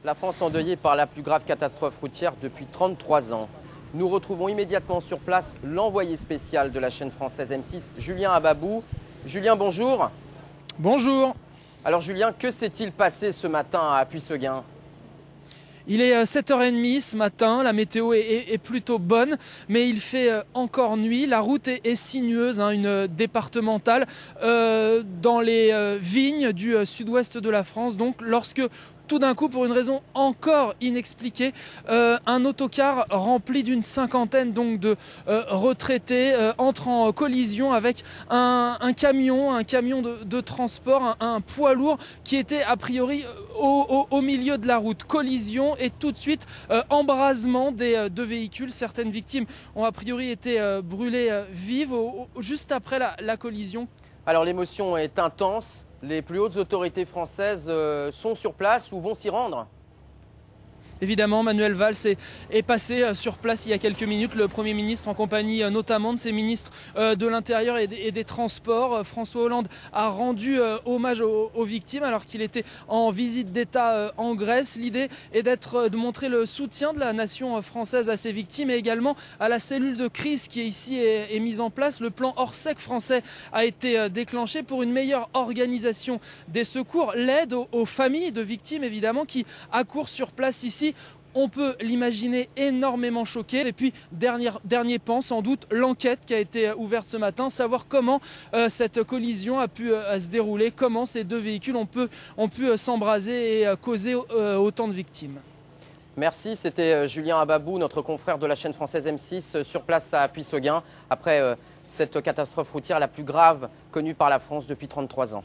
La France endeuillée par la plus grave catastrophe routière depuis 33 ans. Nous retrouvons immédiatement sur place l'envoyé spécial de la chaîne française M6, Julien Ababou. Julien, bonjour. Bonjour. Alors Julien, que s'est-il passé ce matin à Puisseguin ? Il est 7h30 ce matin, la météo est plutôt bonne, mais il fait encore nuit. La route est sinueuse, une départementale dans les vignes du sud-ouest de la France. Donc lorsque tout d'un coup, pour une raison encore inexpliquée, un autocar rempli d'une cinquantaine donc de retraités entre en collision avec un camion de transport, un poids lourd qui était a priori au milieu de la route. Collision et tout de suite embrasement des deux véhicules. Certaines victimes ont a priori été brûlées vives juste après la collision. Alors l'émotion est intense. Les plus hautes autorités françaises sont sur place ou vont s'y rendre ? Évidemment, Manuel Valls est passé sur place il y a quelques minutes. Le Premier ministre, en compagnie notamment de ses ministres de l'Intérieur et des Transports. François Hollande a rendu hommage aux victimes alors qu'il était en visite d'État en Grèce. L'idée est de montrer le soutien de la nation française à ces victimes et également à la cellule de crise qui est ici est mise en place. Le plan Orsec français a été déclenché pour une meilleure organisation des secours. L'aide aux familles de victimes, évidemment, qui accourent sur place ici. On peut l'imaginer énormément choqué. Et puis, dernier pan, sans doute, l'enquête qui a été ouverte ce matin, savoir comment cette collision a pu se dérouler, comment ces deux véhicules ont pu s'embraser et causer autant de victimes. Merci, c'était Julien Ababou, notre confrère de la chaîne française M6, sur place à Puisseguin, après cette catastrophe routière la plus grave connue par la France depuis 33 ans.